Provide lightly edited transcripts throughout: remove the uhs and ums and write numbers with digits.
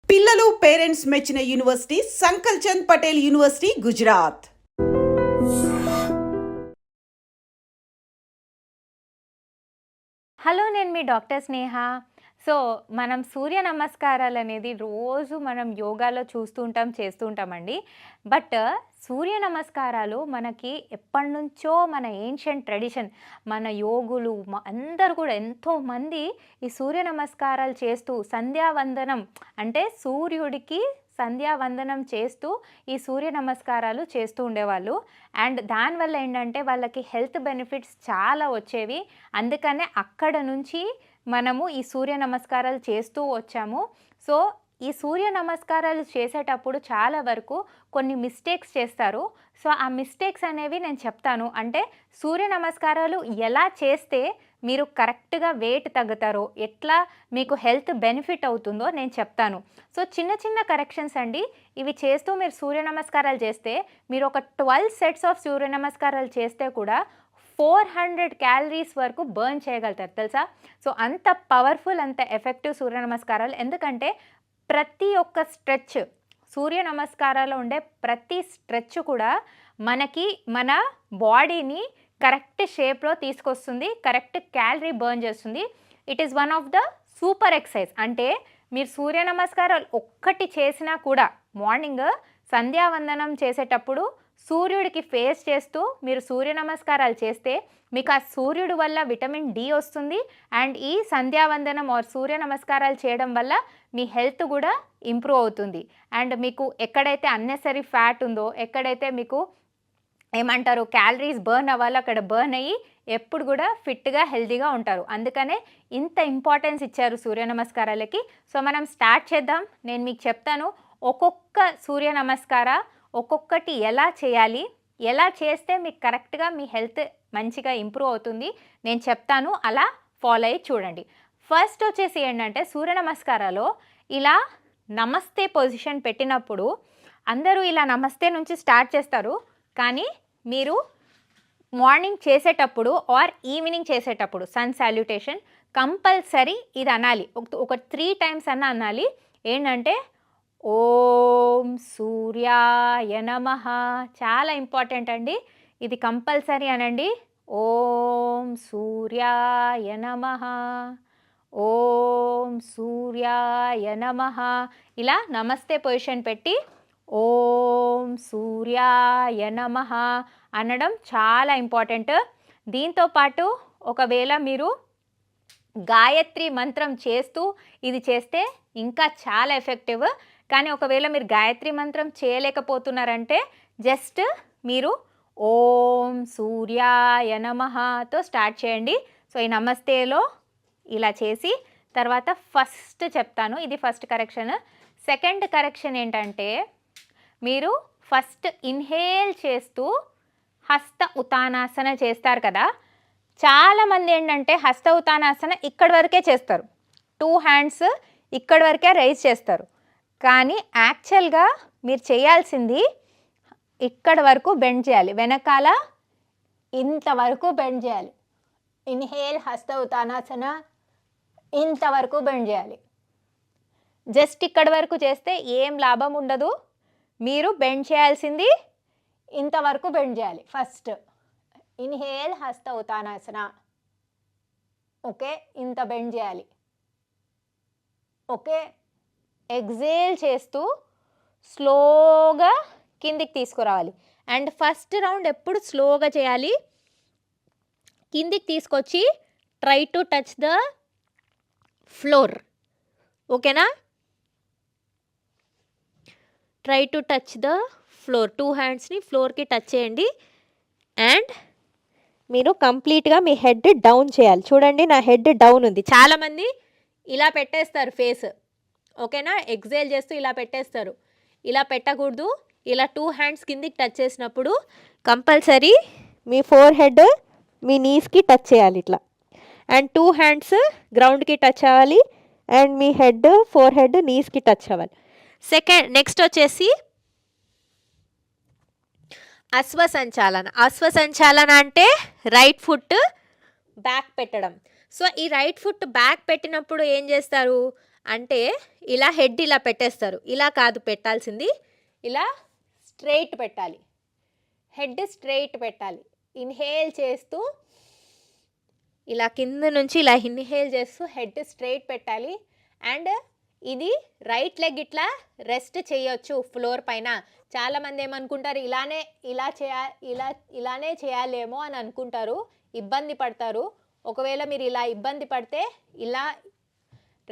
పిల్లలు పేరెంట్స్ మెచ్చిన university Sankalchand Patel university Gujarat. Hello, నేను మీ డాక్టర్ స్నేహ. సో మనం సూర్య నమస్కారాలు అనేది రోజు మనం యోగాలో చూస్తూ ఉంటాం, చేస్తూ ఉంటామండి. బట్ సూర్య నమస్కారాలు మనకి ఎప్పటి నుంచో మన ఏన్షియంట్ ట్రెడిషన్, మన యోగులు అందరూ కూడా ఎంతోమంది ఈ సూర్య నమస్కారాలు చేస్తూ సంధ్యావందనం అంటే సూర్యుడికి సంధ్యావందనం చేస్తూ ఈ సూర్య నమస్కారాలు చేస్తూ ఉండేవాళ్ళు. అండ్ దానివల్ల ఏంటంటే వాళ్ళకి హెల్త్ బెనిఫిట్స్ చాలా వచ్చేవి. అందుకనే అక్కడ నుంచి మనము ఈ సూర్య నమస్కారాలు చేస్తూ వచ్చాము. సో ఈ సూర్య నమస్కారాలు చేసేటప్పుడు చాలా వరకు కొన్ని మిస్టేక్స్ చేస్తారు. సో ఆ మిస్టేక్స్ అనేవి నేను చెప్తాను. అంటే సూర్య నమస్కారాలు ఎలా చేస్తే మీరు కరెక్ట్గా వెయిట్ తగ్గుతారో, ఎట్లా మీకు హెల్త్ బెనిఫిట్ అవుతుందో నేను చెప్తాను. సో చిన్న చిన్న కరెక్షన్స్ అండి. ఇవి చేస్తూ మీరు సూర్య నమస్కారాలు చేస్తే, మీరు ఒక 12 సెట్స్ ఆఫ్ సూర్య నమస్కారాలు చేస్తే కూడా 400 క్యాలరీస్ వరకు బర్న్ చేయగలుగుతారు, తెలుసా? సో అంత పవర్ఫుల్, అంత ఎఫెక్టివ్ సూర్య నమస్కారాలు. ఎందుకంటే ప్రతి ఒక్క స్ట్రెచ్, సూర్య నమస్కారాల్లో ఉండే ప్రతి స్ట్రెచ్ కూడా మనకి మన బాడీని కరెక్ట్ షేప్లో తీసుకొస్తుంది, కరెక్ట్ క్యాలరీ బర్న్ చేస్తుంది. It is one of the super exercise. అంటే మీరు సూర్య నమస్కారాలు ఒక్కటి చేసినా కూడా మార్నింగ్ సంధ్యావందనం చేసేటప్పుడు సూర్యుడికి ఫేస్ చేస్తూ మీరు సూర్య నమస్కారాలు చేస్తే మీకు ఆ సూర్యుడు వల్ల విటమిన్ డి వస్తుంది. అండ్ ఈ సంధ్యావందనం ఆర్ సూర్య నమస్కారాలు చేయడం వల్ల మీ హెల్త్ కూడా ఇంప్రూవ్ అవుతుంది. అండ్ మీకు ఎక్కడైతే అన్నెసరీ ఫ్యాట్ ఉందో, ఎక్కడైతే మీకు ఏమంటారు క్యాలరీస్ బర్న్ అవ్వాలో అక్కడ బర్న్ అయ్యి ఎప్పుడు కూడా ఫిట్గా హెల్తీగా ఉంటారు. అందుకనే ఇంత ఇంపార్టెన్స్ ఇచ్చారు సూర్య నమస్కారాలకి. సో మనం స్టార్ట్ చేద్దాం. నేను మీకు చెప్తాను ఒక్కొక్క సూర్య నమస్కార ఒక్కొక్కటి ఎలా చేయాలి, ఎలా చేస్తే మీకు కరెక్ట్గా మీ హెల్త్ మంచిగా ఇంప్రూవ్ అవుతుంది నేను చెప్తాను. అలా ఫాలో అయ్యి చూడండి. ఫస్ట్ వచ్చేసి ఏంటంటే సూర్య నమస్కారాలో ఇలా నమస్తే పొజిషన్ పెట్టినప్పుడు అందరూ ఇలా నమస్తే నుంచి స్టార్ట్ చేస్తారు. కానీ మీరు మార్నింగ్ చేసేటప్పుడు ఆర్ ఈవినింగ్ చేసేటప్పుడు సన్ సాల్యుటేషన్ కంపల్సరీ ఇది అనాలి. ఒక 3 టైమ్స్ అన్న అనాలి. ఏంటంటే ఓం సూర్యాయ నమః. చాలా ఇంపార్టెంట్ అండి, ఇది కంపల్సరీ అనండి. ఓం సూర్యాయ నమః, ఓం సూర్యాయ నమః. ఇలా నమస్తే పొజిషన్ పెట్టి ఓం సూర్యాయ నమః అనడం చాలా ఇంపార్టెంట్. దీంతోపాటు ఒకవేళ మీరు గాయత్రి మంత్రం చేస్తూ ఇది చేస్తే ఇంకా చాలా ఎఫెక్టివ్. కానీ ఒకవేళ మీరు గాయత్రి మంత్రం చేయలేకపోతున్నారంటే జస్ట్ మీరు ఓం సూర్యాయ నమఃతో స్టార్ట్ చేయండి. సో ఈ నమస్తేలో ఇలా చేసి తర్వాత ఫస్ట్ చెప్తాను, ఇది ఫస్ట్ కరెక్షన్. సెకండ్ కరెక్షన్ ఏంటంటే మీరు ఫస్ట్ ఇన్హేల్ చేస్తూ హస్త ఉతానాసన చేస్తారు కదా. చాలామంది ఏంటంటే హస్త ఉతానాసన ఇక్కడి వరకే చేస్తారు, 2 హ్యాండ్స్ ఇక్కడి వరకే రైజ్ చేస్తారు. కానీ యాక్చువల్గా మీరు చేయాల్సింది ఇక్కడ వరకు బెండ్ చేయాలి, వెనకాల ఇంతవరకు బెండ్ చేయాలి. ఇన్హేల్ హస్త ఉతానాసన ఇంతవరకు బెండ్ చేయాలి. జస్ట్ ఇక్కడి వరకు చేస్తే ఏం లాభం ఉండదు. మీరు బెండ్ చేయాల్సింది ఇంతవరకు బెండ్ చేయాలి. ఫస్ట్ ఇన్హేల్ హస్త ఉతానాసన, ఓకే, ఇంత బెండ్ చేయాలి. ఓకే, ఎగ్జేల్ చేస్తూ స్లోగా కిందికి తీసుకురావాలి. అండ్ ఫస్ట్ రౌండ్ ఎప్పుడు స్లోగా చేయాలి. కిందికి తీసుకొచ్చి try to touch the floor, ఓకేనా? Try to touch the floor, 2 హ్యాండ్స్ని ఫ్లోర్కి టచ్ చేయండి. అండ్ మీరు కంప్లీట్గా మీ హెడ్ డౌన్ చేయాలి. చూడండి నా హెడ్ డౌన్ ఉంది. చాలామంది ఇలా పెట్టేస్తారు ఫేస్, ఓకేనా? ఎగ్జేల్ చేస్తూ ఇలా పెట్టేస్తారు. ఇలా పెట్టకూడదు. ఇలా 2 హ్యాండ్స్ కిందికి టచ్ చేసినప్పుడు కంపల్సరీ మీ ఫోర్ హెడ్ మీ నీస్కి టచ్ చేయాలి ఇట్లా. అండ్ 2 హ్యాండ్స్ గ్రౌండ్కి టచ్ అవ్వాలి. అండ్ మీ హెడ్ ఫోర్ హెడ్ నీస్కి టచ్ అవ్వాలి. నెక్స్ట్ వచ్చేసి అశ్వసంచాలన. అశ్వసంచాలన అంటే రైట్ ఫుట్ బ్యాక్ పెట్టడం. సో ఈ రైట్ ఫుట్ బ్యాక్ పెట్టినప్పుడు ఏం చేస్తారు, అంటే ఇలా హెడ్ ఇలా పెట్టేస్తారు. ఇలా కాదు పెట్టాల్సింది, ఇలా స్ట్రైట్ పెట్టాలి. హెడ్ స్ట్రైట్ పెట్టాలి. ఇన్హేల్ చేస్తూ ఇలా కింద నుంచి ఇలా ఇన్హేల్ చేస్తూ హెడ్ స్ట్రైట్ పెట్టాలి. అండ్ ఇది రైట్ లెగ్ ఇట్లా రెస్ట్ చేయొచ్చు ఫ్లోర్ పైన. చాలామంది ఏమనుకుంటారు, ఇలానే చేయాలేమో అని అనుకుంటారు, ఇబ్బంది పడతారు. ఒకవేళ మీరు ఇలా ఇబ్బంది పడితే ఇలా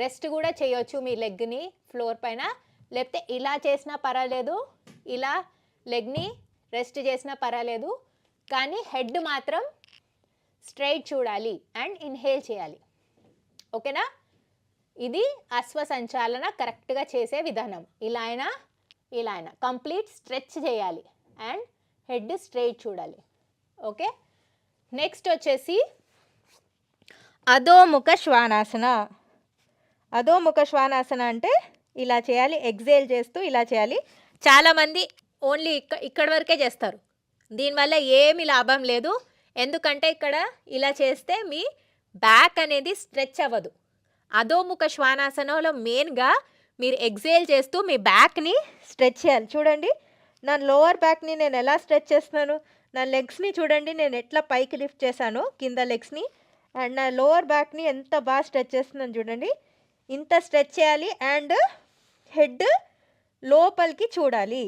రెస్ట్ కూడా చేయొచ్చు మీ లెగ్ని ఫ్లోర్ పైన, లేకపోతే ఇలా చేసినా పర్వాలేదు, ఇలా లెగ్ని రెస్ట్ చేసినా పర్వాలేదు. కానీ హెడ్ మాత్రం స్ట్రైట్ చూడాలి అండ్ ఇన్హేల్ చేయాలి. ఓకేనా? ఇది అశ్వసంచాలన కరెక్ట్గా చేసే విధానం. ఇలా అయినా కంప్లీట్ స్ట్రెచ్ చేయాలి అండ్ హెడ్ స్ట్రైట్ చూడాలి. ఓకే, నెక్స్ట్ వచ్చేసి అధోముఖ శ్వానాసన. అధోముఖ శ్వానాసన అంటే ఇలా చేయాలి, ఎక్సేల్ చేస్తూ ఇలా చేయాలి. చాలామంది ఓన్లీ ఇక్కడ వరకే చేస్తారు. దీనివల్ల ఏమీ లాభం లేదు. ఎందుకంటే ఇక్కడ ఇలా చేస్తే మీ బ్యాక్ అనేది స్ట్రెచ్ అవ్వదు. అధోముఖ శ్వానాసనంలో మెయిన్గా మీరు ఎక్సేల్ చేస్తూ మీ బ్యాక్ని స్ట్రెచ్ చేయాలి. చూడండి, నా లోవర్ బ్యాక్ని నేను ఎలా స్ట్రెచ్ చేస్తున్నాను, నా లెగ్స్ని చూడండి నేను ఎట్లా పైకి లిఫ్ట్ చేశాను కింద లెగ్స్ని, అండ్ నా లోవర్ బ్యాక్ని ఎంత బాగా స్ట్రెచ్ చేస్తున్నాను చూడండి. ఇంత స్ట్రెచ్ చేయాలి అండ్ హెడ్ లోపలికి చూడాలి.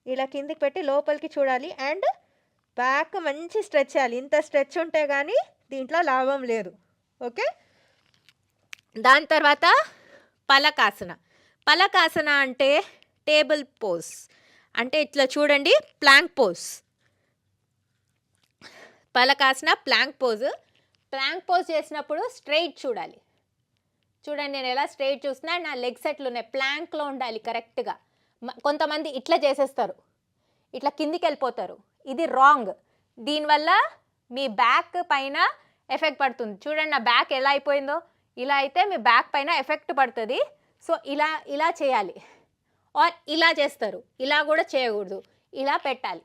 ఇలా కిందికి పెట్టి లోపలికి చూడాలి అండ్ బ్యాక్ మంచి స్ట్రెచ్ చేయాలి. ఇంత స్ట్రెచ్ ఉంటే కానీ దీంట్లో లాభం లేదు. ఓకే, దాని తర్వాత పలకాసన. పలకాసన అంటే టేబుల్ పోజ్, అంటే ఇట్లా చూడండి ప్లాంక్ పోజ్. పలకాసన ప్లాంక్ పోజ్. ప్లాంక్ పోజ్ చేసినప్పుడు స్ట్రైట్ చూడాలి. చూడండి నేను ఎలా స్ట్రైట్ చూస్తున్నా, నా లెగ్స్ ఎట్లున్నాయి, ప్లాంక్లో ఉండాలి కరెక్ట్గా. కొంతమంది ఇట్లా చేసేస్తారు, ఇట్లా కిందికి వెళ్ళిపోతారు. ఇది రాంగ్. దీనివల్ల మీ బ్యాక్ పైన ఎఫెక్ట్ పడుతుంది. చూడండి నా బ్యాక్ ఎలా అయిపోయిందో, ఇలా అయితే మీ బ్యాక్ పైన ఎఫెక్ట్ పడుతుంది. సో ఇలా చేయాలి. ఆర్ ఇలా చేస్తారు, ఇలా కూడా చేయకూడదు, ఇలా పెట్టాలి.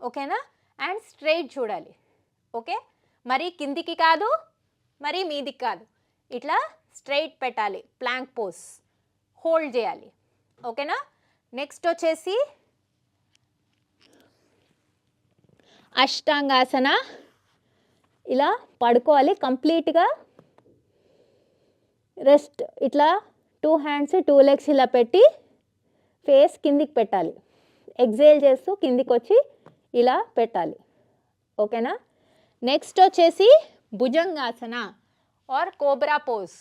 ఓకేనా? అండ్ స్ట్రైట్ చూడాలి. ఓకే, మరి కిందికి కాదు మరి మీదికి కాదు, ఇట్లా స్ట్రైట్ పెట్టాలి. ప్లాంక్ పోజ్ హోల్డ్ చేయాలి. ఓకేనా? నెక్స్ట్ వచ్చేసి అష్టాంగాసన. ఇలా పడుకోవాలి కంప్లీట్గా, రెస్ట్. ఇట్లా 2 hands 2 legs ఇలా పెట్టి ఫేస్ కిందికి పెట్టాలి. ఎక్సేల్ చేస్తూ కిందికి వచ్చి ఇలా పెట్టాలి. ఓకేనా? నెక్స్ట్ వచ్చేసి భుజంగాసన ఆర్ కోబ్రా పోజ్.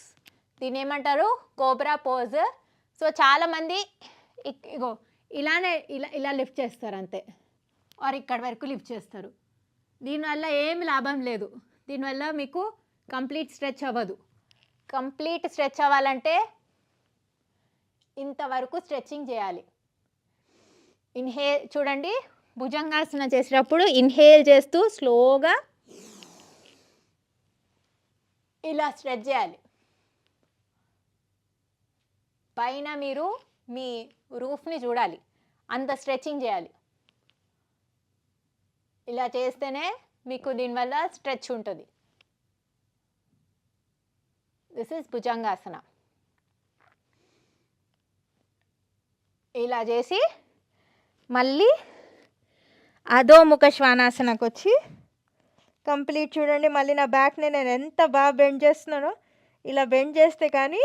దీని ఏమంటారు? Cobra pose. సో చాలామంది ఇగో ఇలా లిఫ్ట్ చేస్తారు అంతే, ఆర్ ఇక్కడ వరకు లిఫ్ట్ చేస్తారు. దీనివల్ల ఏమి లాభం లేదు. దీనివల్ల మీకు కంప్లీట్ స్ట్రెచ్ అవ్వదు. కంప్లీట్ స్ట్రెచ్ అవ్వాలంటే ఇంతవరకు స్ట్రెచ్చింగ్ చేయాలి. ఇన్హేల్ చూడండి, భుజంగాసన చేసేటప్పుడు ఇన్హేల్ చేస్తూ స్లోగా ఇలా స్ట్రెచ్ చేయాలి. పైన మీరు మీ రూఫ్ని చూడాలి, అంత స్ట్రెచ్చింగ్ చేయాలి. ఇలా చేస్తేనే మీకు దీనివల్ల స్ట్రెచ్ ఉంటుంది. This is Bhujangasana. ఇలా చేసి మళ్ళీ అధోముఖ శ్వానాసనకు వచ్చి కంప్లీట్ చూడండి. మళ్ళీ నా బ్యాక్ని నేను ఎంత బాగా బెండ్ చేస్తున్నానో, ఇలా బెండ్ చేస్తే కానీ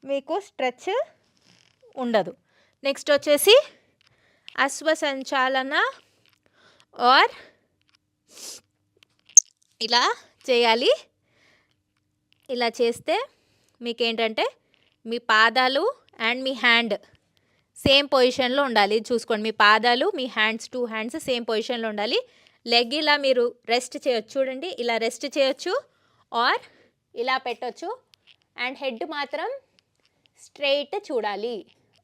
మీకు స్ట్రెచ్ ఉండదు. నెక్స్ట్ వచ్చేసి అశ్వసంచాలన ఆర్ ఇలా చేయాలి. ఇలా చేస్తే మీకేంటంటే మీ పాదాలు అండ్ మీ హ్యాండ్ సేమ్ పొజిషన్లో ఉండాలి. చూసుకోండి, మీ పాదాలు మీ హ్యాండ్స్ 2 hands సేమ్ పొజిషన్లో ఉండాలి. లెగ్ ఇలా మీరు రెస్ట్ చేయొచ్చు. చూడండి, ఇలా రెస్ట్ చేయొచ్చు ఆర్ ఇలా పెట్టొచ్చు. అండ్ హెడ్ మాత్రం స్ట్రైట్ చూడాలి.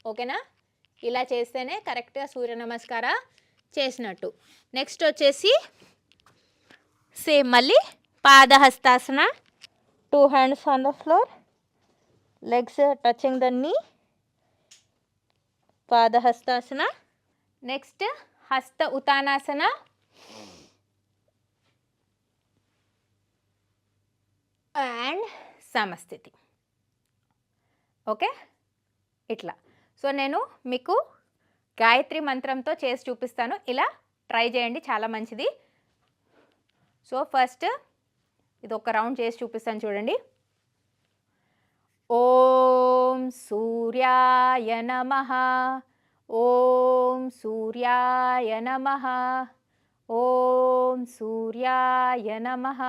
ఓకేనా? ఇలా చేస్తేనే కరెక్ట్గా సూర్య నమస్కార చేసినట్టు. నెక్స్ట్ వచ్చేసి సేమ్ మళ్ళీ పాదహస్తాసన. 2 hands on the floor, legs touching the నీ. పాదహస్తాసన. నెక్స్ట్ హస్త ఉతానాసన. అండ్ సమస్థితి. ఓకే, ఇట్లా. సో నేను మీకు గాయత్రి మంత్రంతో చేసి చూపిస్తాను, ఇలా ట్రై చేయండి, చాలా మంచిది. సో ఫస్ట్ ఇది ఒక రౌండ్ చేసి చూపిస్తాను చూడండి. ఓం సూర్యాయ నమః, ఓం సూర్యాయ నమః, ఓం సూర్యాయ నమః,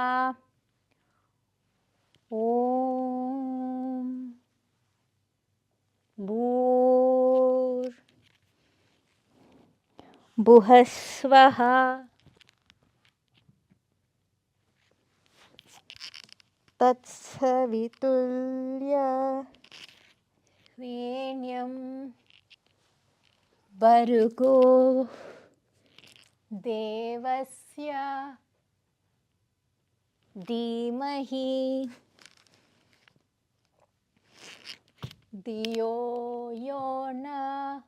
ఓం భువస్వః తత్సవితుల్యరేణ్యం భర్గో దేవస్య ధీమహి ధియో యో నః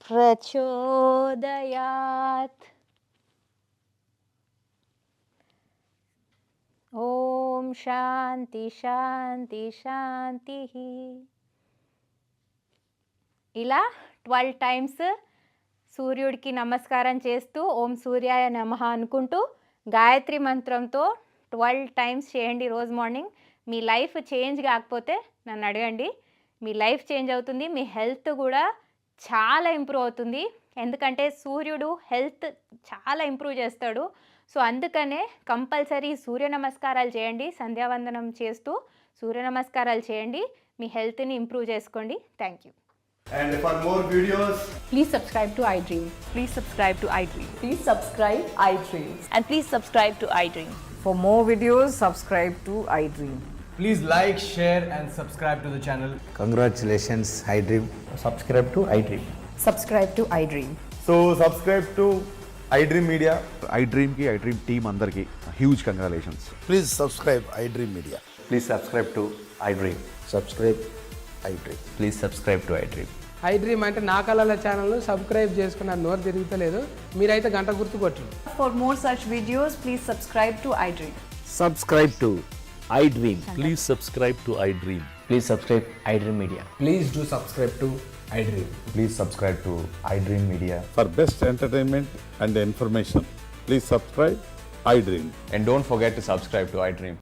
ప్రచోదయాత్. ఓం శాంతి శాంతి శాంతి. ఇలా 12 టైమ్స్ సూర్యుడికి నమస్కారం చేస్తూ ఓం సూర్యాయ నమః అనుకుంటూ గాయత్రి మంత్రంతో 12 టైమ్స్ చేయండి రోజు మార్నింగ్. మీ లైఫ్ చేంజ్ కాకపోతే నన్ను అడగండి, మీ లైఫ్ చేంజ్ అవుతుంది, మీ హెల్త్ కూడా చాలా ఇంప్రూవ్ అవుతుంది. ఎందుకంటే సూర్యుడు హెల్త్ చాలా ఇంప్రూవ్ చేస్తాడు. సో అందుకనే కంపల్సరీ సూర్య నమస్కారాలు చేయండి, సంధ్యావందనం చేస్తూ సూర్య నమస్కారాలు చేయండి, మీ హెల్త్ని ఇంప్రూవ్ చేసుకోండి. Thank you. And for more videos, Please subscribe to iDream. Please subscribe to iDream. Please subscribe iDream. And please subscribe to iDream. For more videos, subscribe to iDream. please like, share, and subscribe to the channel. Congratulations, iDream. Subscribe to iDream. Subscribe to iDream. So subscribe to iDream Media. iDream की iDream team अंदर की huge congratulations. Please subscribe iDream Media. Please subscribe to iDream. Subscribe iDream. Please subscribe to iDream. iDream అంటే నా కళల ఛానల్ను subscribe చేసుకున్న నోరు తిరుగుతలేదు, మీరైతే గంట గుర్తు కొట్టండి. For more such videos, please subscribe to iDream. Subscribe to iDream. Please subscribe to iDream. Please subscribe iDream Media. Please do subscribe to iDream. Please subscribe to iDream Media. For best entertainment and information, please subscribe iDream. And don't forget to subscribe to iDream.